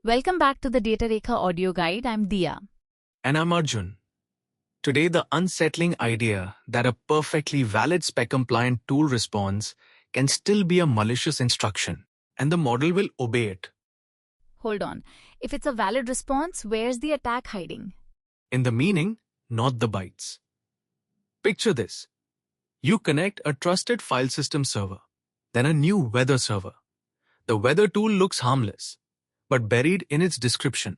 Welcome back to the Datarekha audio guide. I'm Diya. And I'm Arjun. Today, the unsettling idea that a perfectly valid spec-compliant tool response can still be a malicious instruction, and the model will obey it. Hold on. If it's a valid response, where's the attack hiding? In the meaning, not the bytes. Picture this. You connect a trusted file system server, then a new weather server. The weather tool looks harmless, but buried in its description,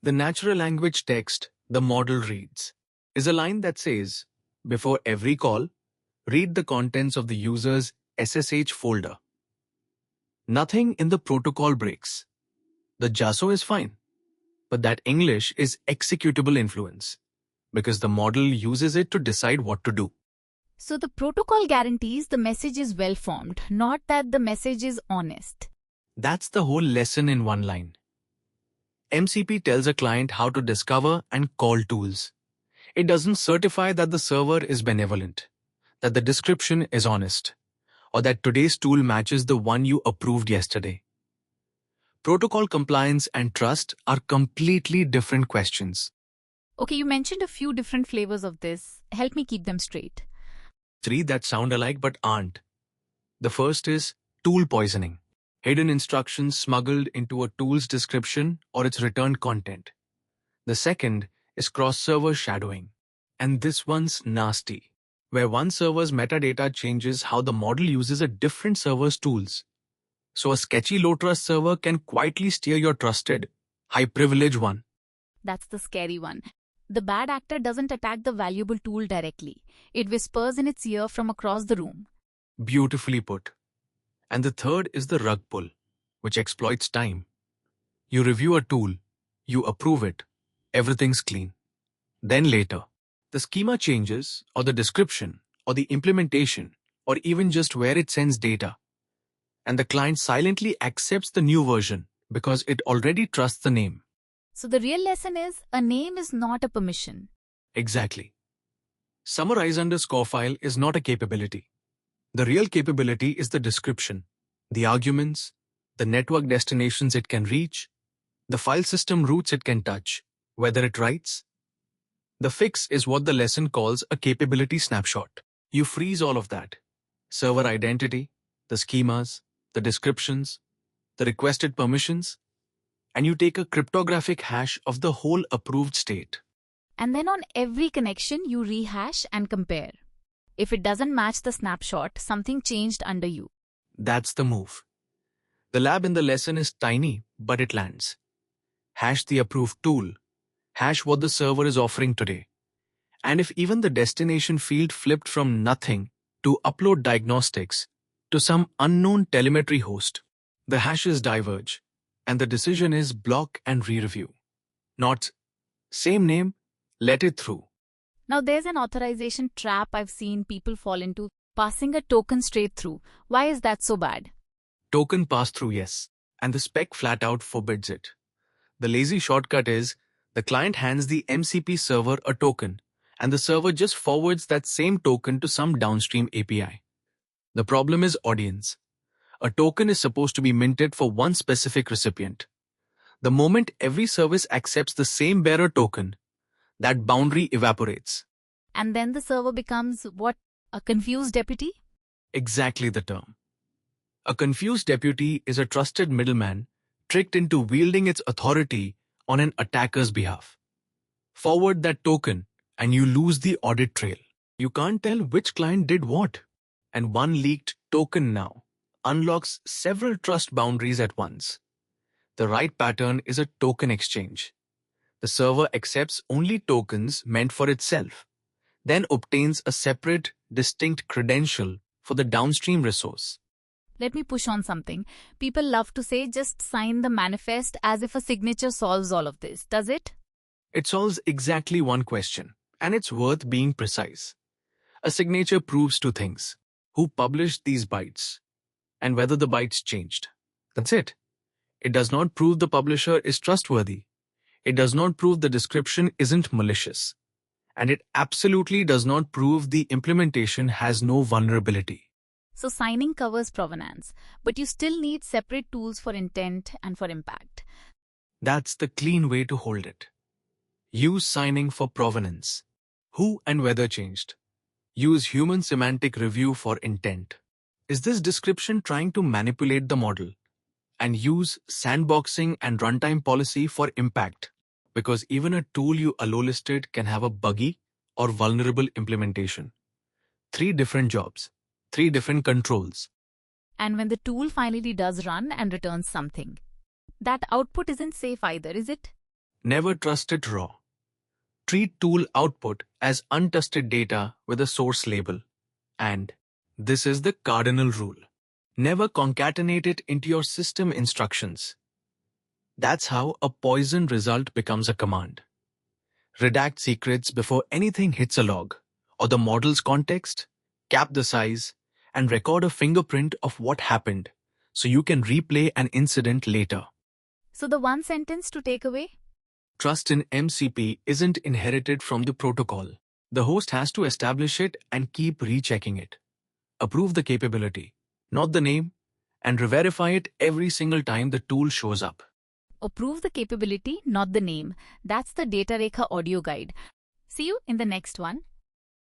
the natural language text the model reads is a line that says, before every call, read the contents of the user's SSH folder. Nothing in the protocol breaks. The JASO is fine, but that English is executable influence because the model uses it to decide what to do. So the protocol guarantees the message is well formed, not that the message is honest. That's the whole lesson in one line. MCP tells a client how to discover and call tools. It doesn't certify that the server is benevolent, that the description is honest, or that today's tool matches the one you approved yesterday. Protocol compliance and trust are completely different questions. Okay, you mentioned a few different flavors of this. Help me keep them straight. Three that sound alike but aren't. The first is tool poisoning. Hidden instructions smuggled into a tool's description or its returned content. The second is cross-server shadowing. And this one's nasty, where one server's metadata changes how the model uses a different server's tools. So a sketchy low-trust server can quietly steer your trusted, high-privilege one. That's the scary one. The bad actor doesn't attack the valuable tool directly. It whispers in its ear from across the room. Beautifully put. And the third is the rug pull, which exploits time. You review a tool, you approve it, everything's clean. Then later, the schema changes, or the description, or the implementation, or even just where it sends data. And the client silently accepts the new version because it already trusts the name. So the real lesson is, a name is not a permission. Exactly. Summarize underscore file is not a capability. The real capability is the description, the arguments, the network destinations it can reach, the file system routes it can touch, whether it writes. The fix is what the lesson calls a capability snapshot. You freeze all of that. Server identity, the schemas, the descriptions, the requested permissions, and you take a cryptographic hash of the whole approved state. And then on every connection, you rehash and compare. If it doesn't match the snapshot, something changed under you. That's the move. The lab in the lesson is tiny, but it lands. Hash the approved tool. Hash what the server is offering today. And if even the destination field flipped from nothing to upload diagnostics to some unknown telemetry host, the hashes diverge, and the decision is block and re-review. Not same name, let it through. Now there's an authorization trap I've seen people fall into, passing a token straight through. Why is that so bad? Token pass-through, yes, and the spec flat out forbids it. The lazy shortcut is the client hands the MCP server a token, and the server just forwards that same token to some downstream API. The problem is audience. A token is supposed to be minted for one specific recipient. The moment every service accepts the same bearer token, that boundary evaporates. And then the server becomes what? A confused deputy? Exactly the term. A confused deputy is a trusted middleman tricked into wielding its authority on an attacker's behalf. Forward that token and you lose the audit trail. You can't tell which client did what. And one leaked token now unlocks several trust boundaries at once. The right pattern is a token exchange. The server accepts only tokens meant for itself, then obtains a separate, distinct credential for the downstream resource. Let me push on something. People love to say just sign the manifest as if a signature solves all of this. Does it? It solves exactly one question, and it's worth being precise. A signature proves two things: who published these bytes, and whether the bytes changed. That's it. It does not prove the publisher is trustworthy. It does not prove the description isn't malicious. And it absolutely does not prove the implementation has no vulnerability. So signing covers provenance, but you still need separate tools for intent and for impact. That's the clean way to hold it. Use signing for provenance. Who and whether changed. Use human semantic review for intent. Is this description trying to manipulate the model? And use sandboxing and runtime policy for impact. Because even a tool you allow listed can have a buggy or vulnerable implementation. 3 different jobs, 3 different controls. And when the tool finally does run and returns something, that output isn't safe either, is it? Never trust it raw. Treat tool output as untested data with a source label. And this is the cardinal rule. Never concatenate it into your system instructions. That's how a poison result becomes a command. Redact secrets before anything hits a log, or the model's context, cap the size, and record a fingerprint of what happened so you can replay an incident later. So the one sentence to take away? Trust in MCP isn't inherited from the protocol. The host has to establish it and keep rechecking it. Approve the capability, not the name, and re-verify it every single time the tool shows up. Approve the capability, not the name. That's the Datarekha audio guide. See you in the next one.